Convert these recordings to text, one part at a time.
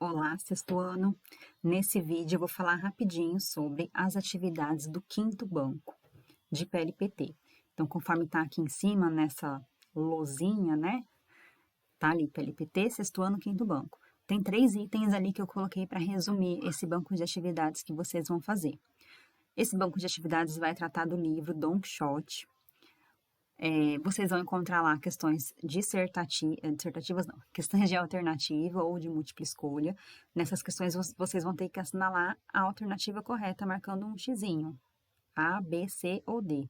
Olá, sexto ano. Nesse vídeo eu vou falar rapidinho sobre as atividades do quinto banco de PLPT. Então, conforme está aqui em cima, nessa lousinha, né? Tá ali, PLPT, sexto ano, quinto banco. Tem 3 itens ali que eu coloquei para resumir esse banco de atividades que vocês vão fazer. Esse banco de atividades vai tratar do livro Don Quixote. Vocês vão encontrar lá questões dissertativas, não, questões de alternativa ou de múltipla escolha. Nessas questões, vocês vão ter que assinalar a alternativa correta, marcando um xizinho, A, B, C ou D.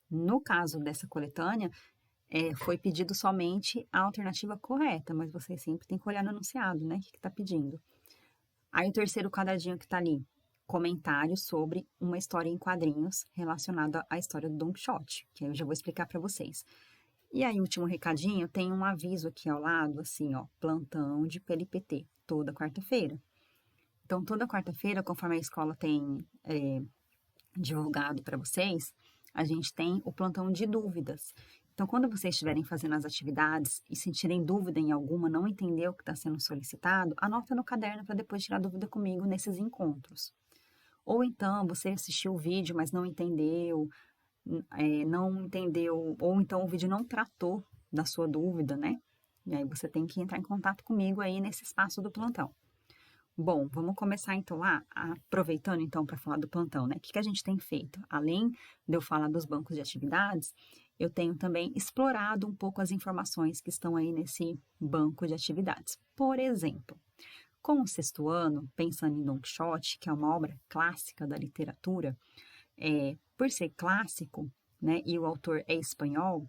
No caso dessa coletânea, foi pedido somente a alternativa correta, mas vocês sempre têm que olhar no enunciado, né, o que está pedindo. Aí o terceiro quadradinho que está ali, comentários sobre uma história em quadrinhos relacionada à história do Don Quixote, que eu já vou explicar para vocês. E aí, último recadinho, tem um aviso aqui ao lado, assim, ó, plantão de PLPT, toda quarta-feira. Então, toda quarta-feira, conforme a escola tem divulgado para vocês, a gente tem o plantão de dúvidas. Então, quando vocês estiverem fazendo as atividades e sentirem dúvida em alguma, não entender o que está sendo solicitado, anota no caderno para depois tirar dúvida comigo nesses encontros. Ou então, você assistiu o vídeo, mas não entendeu, ou então o vídeo não tratou da sua dúvida, né? E aí você tem que entrar em contato comigo aí nesse espaço do plantão. Bom, vamos começar então lá, aproveitando então para falar do plantão, né? O que a gente tem feito? Além de eu falar dos bancos de atividades, eu tenho também explorado um pouco as informações que estão aí nesse banco de atividades. Por exemplo, com o sexto ano, pensando em Don Quixote, que é uma obra clássica da literatura, por ser clássico, né, e o autor é espanhol,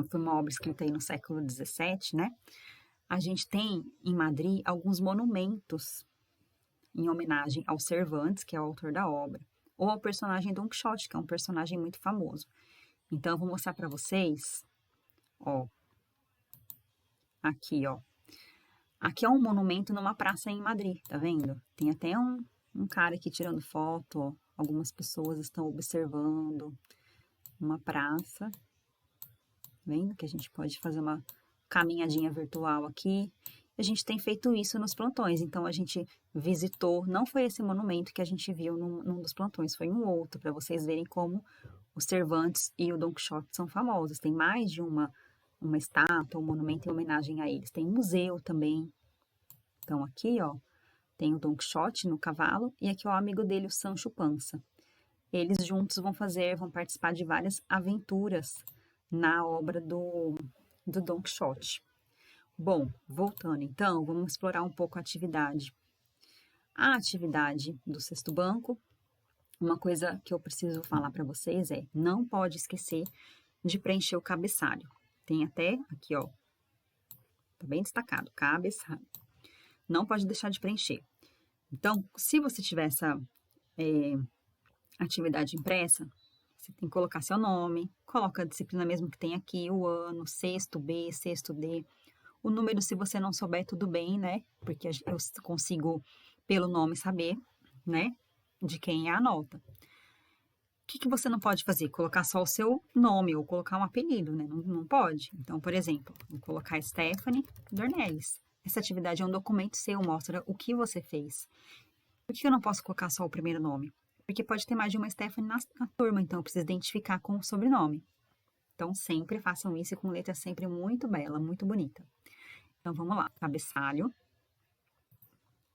foi uma obra escrita aí no século XVII, né, a gente tem em Madrid alguns monumentos em homenagem ao Cervantes, que é o autor da obra, ou ao personagem Don Quixote, que é um personagem muito famoso. Então, eu vou mostrar para vocês, ó, aqui, ó. Aqui é um monumento numa praça em Madrid, tá vendo? Tem até um cara aqui tirando foto, ó. Algumas pessoas estão observando uma praça. Tá vendo que a gente pode fazer uma caminhadinha virtual aqui. A gente tem feito isso nos plantões, então a gente visitou, não foi esse monumento que a gente viu num dos plantões, foi um outro, para vocês verem como o Cervantes e o Don Quixote são famosos. Tem mais de uma estátua, um monumento em homenagem a eles. Tem museu também. Então, aqui, ó, tem o Don Quixote no cavalo e aqui ó, o amigo dele, o Sancho Panza. Eles juntos vão participar de várias aventuras na obra do Don Quixote. Bom, voltando então, vamos explorar um pouco a atividade. A atividade do sexto banco, uma coisa que eu preciso falar para vocês não pode esquecer de preencher o cabeçalho. Tem até aqui, ó, tá bem destacado, cabeçalho. Não pode deixar de preencher. Então, se você tiver essa atividade impressa, você tem que colocar seu nome, coloca a disciplina mesmo que tem aqui, o ano, sexto B, sexto D. O número, se você não souber, tudo bem, né? Porque eu consigo, pelo nome, saber, né? De quem é a nota. O que você não pode fazer? Colocar só o seu nome ou colocar um apelido, né? Não pode. Então, por exemplo, vou colocar Stephanie Dornelles. Essa atividade é um documento seu, mostra o que você fez. Por que eu não posso colocar só o primeiro nome? Porque pode ter mais de uma Stephanie na turma, então eu preciso identificar com o sobrenome. Então, sempre façam isso com letra sempre muito bela, muito bonita. Então, vamos lá. Cabeçalho.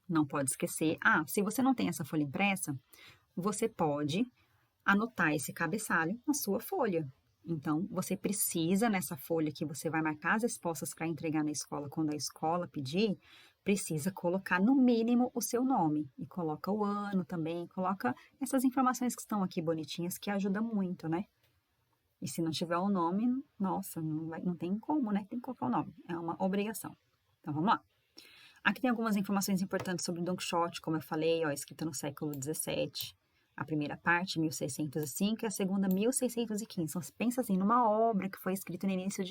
Não pode esquecer. Se você não tem essa folha impressa, você pode anotar esse cabeçalho na sua folha. Então, você precisa, nessa folha que você vai marcar as respostas para entregar na escola, quando a escola pedir, precisa colocar no mínimo o seu nome. E coloca o ano também, coloca essas informações que estão aqui bonitinhas, que ajudam muito, né? E se não tiver o nome, nossa, não tem como, né? Tem que colocar o nome, é uma obrigação. Então, vamos lá. Aqui tem algumas informações importantes sobre Don Quixote, como eu falei, ó, escrita no século XVII. A primeira parte, 1605, e a segunda, 1615. Então, pensa assim, numa obra que foi escrita no início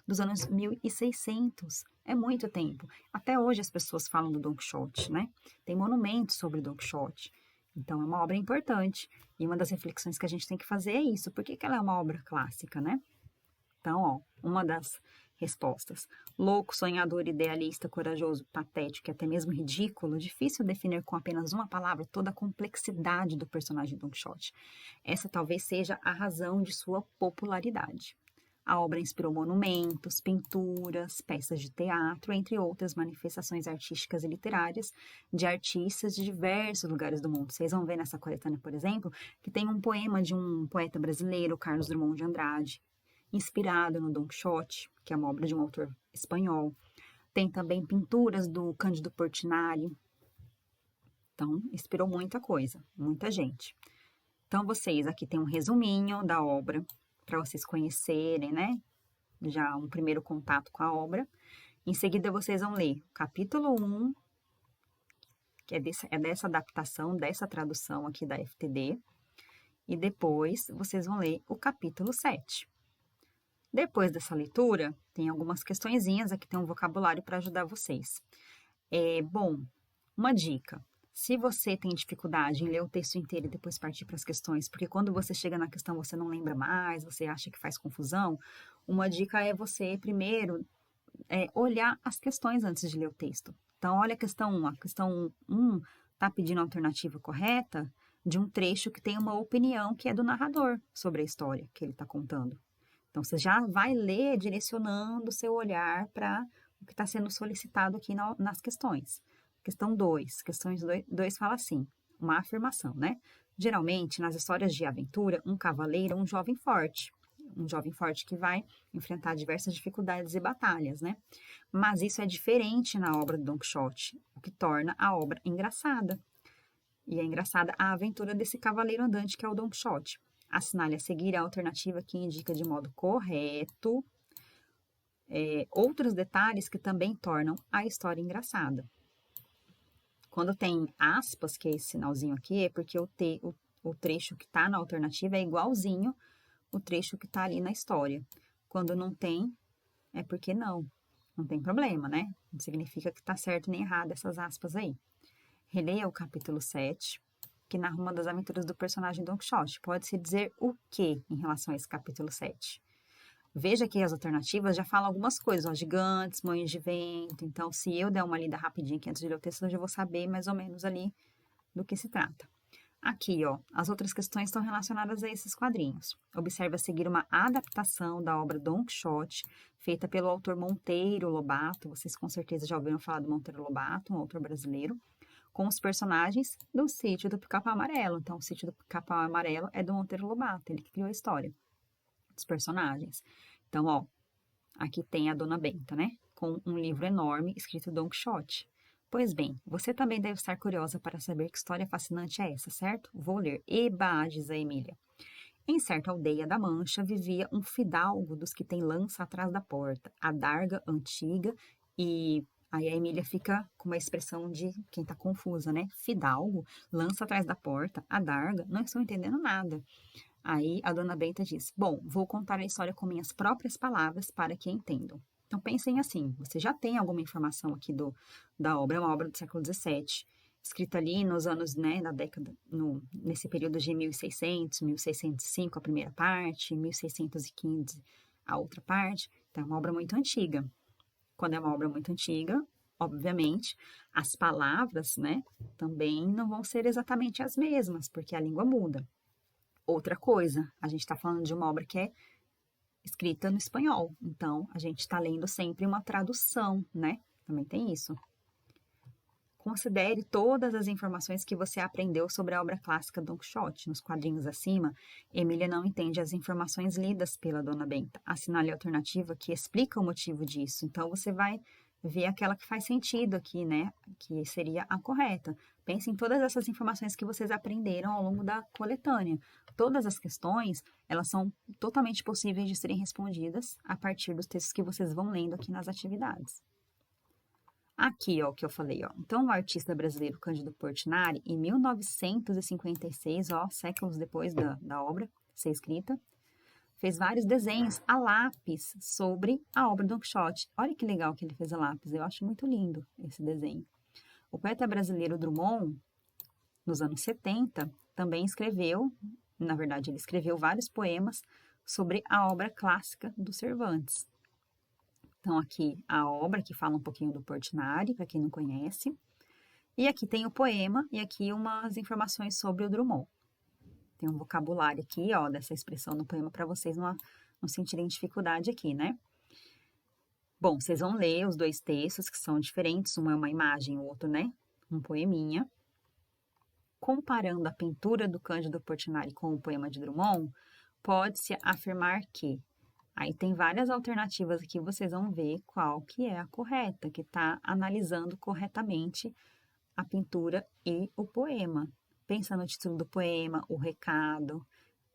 dos anos 1600. É muito tempo. Até hoje as pessoas falam do Don Quixote, né? Tem monumentos sobre Don Quixote. Então, é uma obra importante. E uma das reflexões que a gente tem que fazer é isso. Por que ela é uma obra clássica, né? Então, ó, uma das respostas. Louco, sonhador, idealista, corajoso, patético e até mesmo ridículo, difícil definir com apenas uma palavra toda a complexidade do personagem Don Quixote. Essa talvez seja a razão de sua popularidade. A obra inspirou monumentos, pinturas, peças de teatro, entre outras manifestações artísticas e literárias de artistas de diversos lugares do mundo. Vocês vão ver nessa coletânea, por exemplo, que tem um poema de um poeta brasileiro, Carlos Drummond de Andrade, inspirado no Don Quixote, que é uma obra de um autor espanhol. Tem também pinturas do Cândido Portinari. Então, inspirou muita coisa, muita gente. Então, vocês aqui tem um resuminho da obra, para vocês conhecerem, né? Já um primeiro contato com a obra. Em seguida, vocês vão ler o capítulo 1, que é dessa adaptação, dessa tradução aqui da FTD. E depois, vocês vão ler o capítulo 7. Depois dessa leitura, tem algumas questõezinhas, aqui tem um vocabulário para ajudar vocês. Bom, uma dica. Se você tem dificuldade em ler o texto inteiro e depois partir para as questões, porque quando você chega na questão você não lembra mais, você acha que faz confusão, uma dica é você primeiro olhar as questões antes de ler o texto. Então, olha a questão 1. A questão 1 está pedindo a alternativa correta de um trecho que tem uma opinião que é do narrador sobre a história que ele está contando. Então, você já vai ler direcionando o seu olhar para o que está sendo solicitado aqui nas questões. Questão 2. Questões 2 fala assim, uma afirmação, né? Geralmente, nas histórias de aventura, um cavaleiro é um jovem forte que vai enfrentar diversas dificuldades e batalhas, né? Mas isso é diferente na obra do Don Quixote, o que torna a obra engraçada. E é engraçada a aventura desse cavaleiro andante que é o Don Quixote. Assinale a seguir a alternativa que indica de modo correto outros detalhes que também tornam a história engraçada. Quando tem aspas, que é esse sinalzinho aqui, é porque o trecho que está na alternativa é igualzinho o trecho que está ali na história. Quando não tem, é porque não tem problema, né? Não significa que está certo nem errado essas aspas aí. Releia o capítulo 7, que narra uma das aventuras do personagem Don Quixote. Pode-se dizer o que em relação a esse capítulo 7? Veja que as alternativas já falam algumas coisas, ó, gigantes, moinhos de vento. Então, se eu der uma lida rapidinho aqui antes de ler o texto, eu já vou saber mais ou menos ali do que se trata. Aqui, ó, as outras questões estão relacionadas a esses quadrinhos. Observe a seguir uma adaptação da obra Don Quixote, feita pelo autor Monteiro Lobato. Vocês com certeza já ouviram falar do Monteiro Lobato, um autor brasileiro, com os personagens do Sítio do Pica-Pau Amarelo. Então, o Sítio do Pica-Pau Amarelo é do Monteiro Lobato, ele que criou a história dos personagens. Então, ó, aqui tem a Dona Benta, né? Com um livro enorme escrito Don Quixote. Pois bem, você também deve estar curiosa para saber que história fascinante é essa, certo? Vou ler. Eba, diz a Emília. Em certa aldeia da Mancha vivia um fidalgo dos que tem lança atrás da porta, adarga antiga e... Aí a Emília fica com uma expressão de quem tá confusa, né? Fidalgo, lança atrás da porta, adarga, não estou entendendo nada. Aí a Dona Benta diz, bom, vou contar a história com minhas próprias palavras para que entendam. Então pensem assim, você já tem alguma informação aqui da obra, é uma obra do século XVII, escrita ali nos anos, né, na década, nesse período de 1600, 1605 a primeira parte, 1615 a outra parte, então é uma obra muito antiga. Quando é uma obra muito antiga, obviamente, as palavras, né, também não vão ser exatamente as mesmas, porque a língua muda. Outra coisa, a gente está falando de uma obra que é escrita no espanhol, então a gente está lendo sempre uma tradução, né? Também tem isso. Considere todas as informações que você aprendeu sobre a obra clássica Don Quixote. Nos quadrinhos acima, Emília não entende as informações lidas pela Dona Benta. Assinale a alternativa que explica o motivo disso. Então, você vai ver aquela que faz sentido aqui, né? Que seria a correta. Pense em todas essas informações que vocês aprenderam ao longo da coletânea. Todas as questões, elas são totalmente possíveis de serem respondidas a partir dos textos que vocês vão lendo aqui nas atividades. Aqui, ó, o que eu falei, ó. Então, o artista brasileiro Cândido Portinari, em 1956, ó, séculos depois da obra ser escrita, fez vários desenhos a lápis sobre a obra Don Quixote. Olha que legal que ele fez a lápis, eu acho muito lindo esse desenho. O poeta brasileiro Drummond, nos anos 70, também escreveu, na verdade, ele escreveu vários poemas sobre a obra clássica do Cervantes. Então, aqui a obra, que fala um pouquinho do Portinari, para quem não conhece. E aqui tem o poema e aqui umas informações sobre o Drummond. Tem um vocabulário aqui, ó, dessa expressão no poema para vocês não sentirem dificuldade aqui, né? Bom, vocês vão ler os dois textos que são diferentes, um é uma imagem, o outro, né? Um poeminha. Comparando a pintura do Cândido Portinari com o poema de Drummond, pode-se afirmar que... Aí tem várias alternativas aqui, vocês vão ver qual que é a correta, que está analisando corretamente a pintura e o poema. Pensa no título do poema, o recado,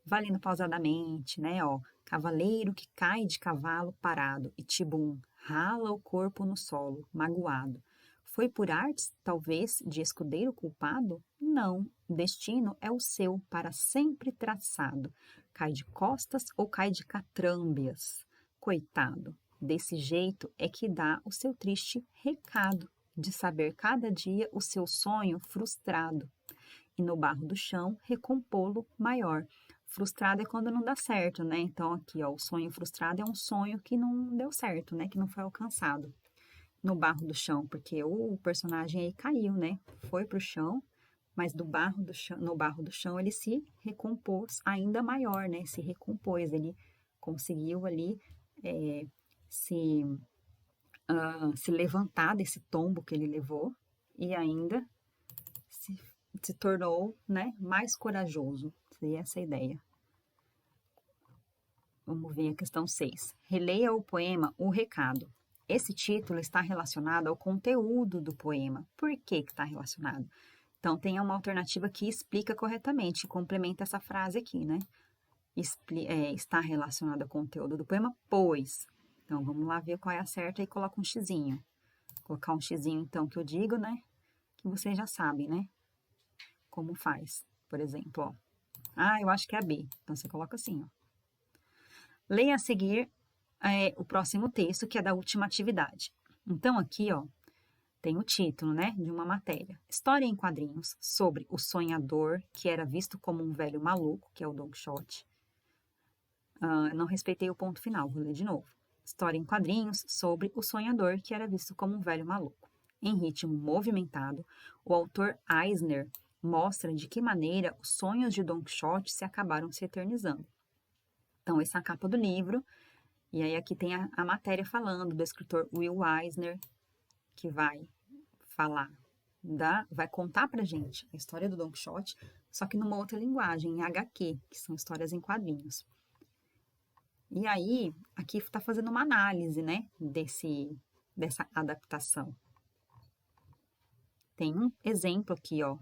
valendo pausadamente, né? Ó, cavaleiro que cai de cavalo parado e tibum, rala o corpo no solo, magoado. Foi por artes, talvez, de escudeiro culpado? Não, destino é o seu, para sempre traçado. Cai de costas ou cai de catrâmbias? Coitado, desse jeito é que dá o seu triste recado, de saber cada dia o seu sonho frustrado. E no barro do chão, recompô-lo maior. Frustrado é quando não dá certo, né? Então, aqui, ó, o sonho frustrado é um sonho que não deu certo, né? Que não foi alcançado. No barro do chão, porque o personagem aí caiu, né? Foi pro chão, mas no barro do chão ele se recompôs ainda maior, né? Se recompôs, ele conseguiu ali se levantar desse tombo que ele levou e ainda se tornou, né, mais corajoso. Seria essa a ideia. Vamos ver a questão 6. Releia o poema O Recado. Esse título está relacionado ao conteúdo do poema. Por que está relacionado? Então, tem uma alternativa que explica corretamente, complementa essa frase aqui, né? Está relacionado ao conteúdo do poema, pois. Então, vamos lá ver qual é a certa e coloca um xizinho. Vou colocar um xizinho, então, que eu digo, né? Que vocês já sabem, né? Como faz. Por exemplo, ó. Eu acho que é a B. Então, você coloca assim, ó. Leia a seguir o próximo texto, que é da última atividade. Então, aqui, ó, tem o título, né, de uma matéria. História em quadrinhos sobre o sonhador que era visto como um velho maluco, que é o Don Quixote. Não respeitei o ponto final, vou ler de novo. História em quadrinhos sobre o sonhador que era visto como um velho maluco. Em ritmo movimentado, o autor Eisner mostra de que maneira os sonhos de Don Quixote se acabaram se eternizando. Então, essa é a capa do livro, e aí aqui tem a matéria falando do escritor Will Eisner, que vai falar, vai contar pra gente a história do Don Quixote, só que numa outra linguagem, em HQ, que são histórias em quadrinhos. E aí, aqui está fazendo uma análise, né, dessa adaptação. Tem um exemplo aqui, ó,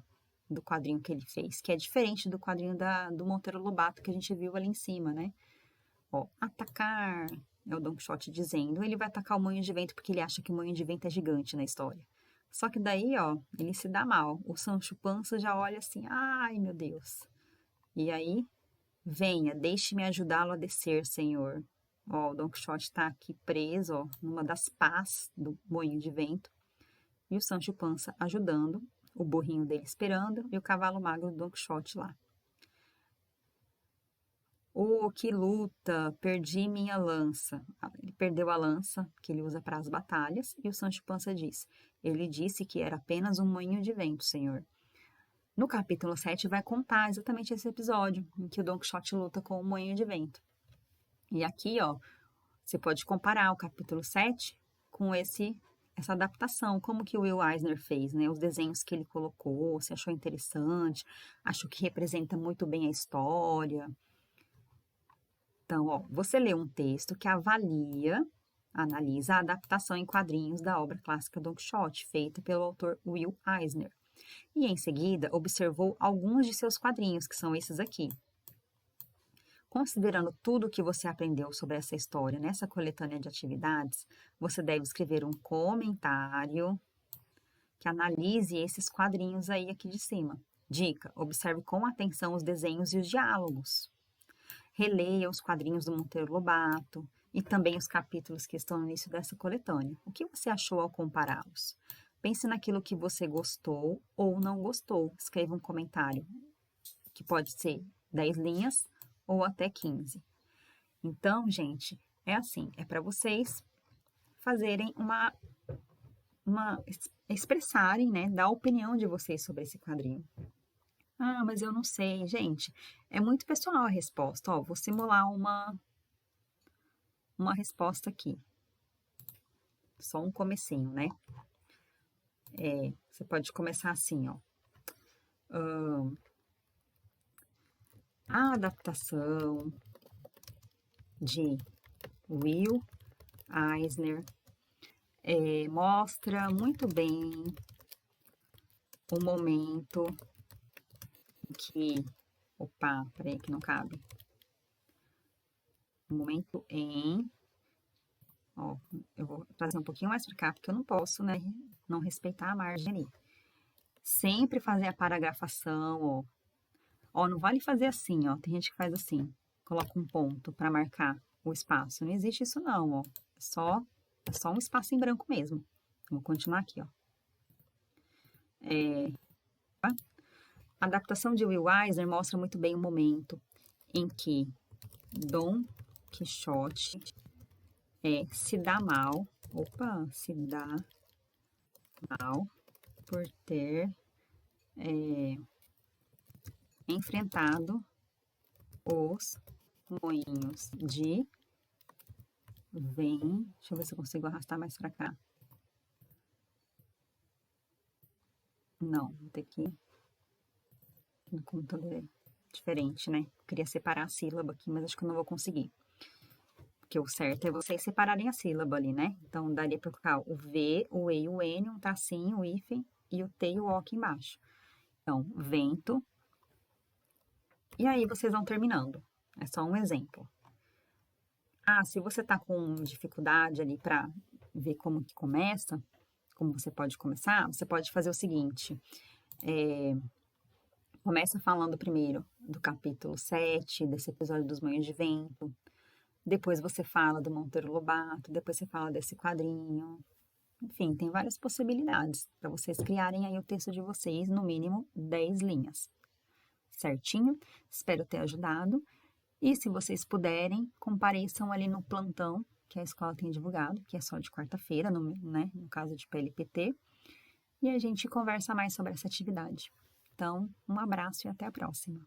do quadrinho que ele fez, que é diferente do quadrinho do Monteiro Lobato que a gente viu ali em cima, né? Ó, atacar, é o Don Quixote dizendo, ele vai atacar o moinho de vento porque ele acha que o moinho de vento é gigante na história. Só que daí, ó, ele se dá mal. O Sancho Panza já olha assim, ai meu Deus. E aí, venha, deixe-me ajudá-lo a descer, senhor. Ó, o Don Quixote está aqui preso, ó, numa das pás do moinho de vento. E o Sancho Panza ajudando, o burrinho dele esperando e o cavalo magro do Don Quixote lá. Oh, que luta! Perdi minha lança. Ele perdeu a lança que ele usa para as batalhas e o Sancho Panza diz: ele disse que era apenas um moinho de vento, senhor. No capítulo 7 vai contar exatamente esse episódio em que o Don Quixote luta com o moinho de vento. E aqui, ó, você pode comparar o capítulo 7 com essa adaptação, como que o Will Eisner fez, né? Os desenhos que ele colocou, se achou interessante, achou que representa muito bem a história. Então, ó, você lê um texto que analisa a adaptação em quadrinhos da obra clássica Don Quixote, feita pelo autor Will Eisner. E, em seguida, observou alguns de seus quadrinhos, que são esses aqui. Considerando tudo o que você aprendeu sobre essa história nessa coletânea de atividades, você deve escrever um comentário que analise esses quadrinhos aí aqui de cima. Dica: observe com atenção os desenhos e os diálogos. Releia os quadrinhos do Monteiro Lobato e também os capítulos que estão no início dessa coletânea. O que você achou ao compará-los? Pense naquilo que você gostou ou não gostou. Escreva um comentário, que pode ser 10 linhas ou até 15. Então, gente, é assim, é para vocês fazerem expressarem, né, dar a opinião de vocês sobre esse quadrinho. Ah, mas eu não sei, gente. É muito pessoal a resposta. Ó, vou simular uma resposta aqui. Só um comecinho, né? Você pode começar assim, ó. A adaptação de Will Eisner mostra muito bem o momento em que... Opa, peraí que não cabe. O momento em... Ó, eu vou trazer um pouquinho mais para cá, porque eu não posso, né, não respeitar a margem ali. Sempre fazer a paragrafação, ó. Ó, não vale fazer assim, ó. Tem gente que faz assim, coloca um ponto para marcar o espaço. Não existe isso não, ó. É só um espaço em branco mesmo. Vou continuar aqui, ó. A adaptação de Will Eisner mostra muito bem o momento em que Dom Quixote se dá mal. Opa, se dá mal por ter enfrentado os moinhos de vem. Deixa eu ver se eu consigo arrastar mais pra cá. Não, vou ter que... No computador é diferente, né? Eu queria separar a sílaba aqui, mas acho que eu não vou conseguir. Porque o certo é vocês separarem a sílaba ali, né? Então, daria pra colocar o V, o E e o N, um tracinho, o hífen e o T e o O aqui embaixo. Então, vento. E aí, vocês vão terminando. É só um exemplo. Ah, se você tá com dificuldade ali pra ver como que começa, como você pode começar, você pode fazer o seguinte. Começa falando primeiro do capítulo 7, desse episódio dos Moinhos de Vento. Depois você fala do Monteiro Lobato, depois você fala desse quadrinho. Enfim, tem várias possibilidades para vocês criarem aí o texto de vocês, no mínimo 10 linhas. Certinho? Espero ter ajudado. E se vocês puderem, compareçam ali no plantão que a escola tem divulgado, que é só de quarta-feira, né, no caso de PLPT. E a gente conversa mais sobre essa atividade. Então, um abraço e até a próxima.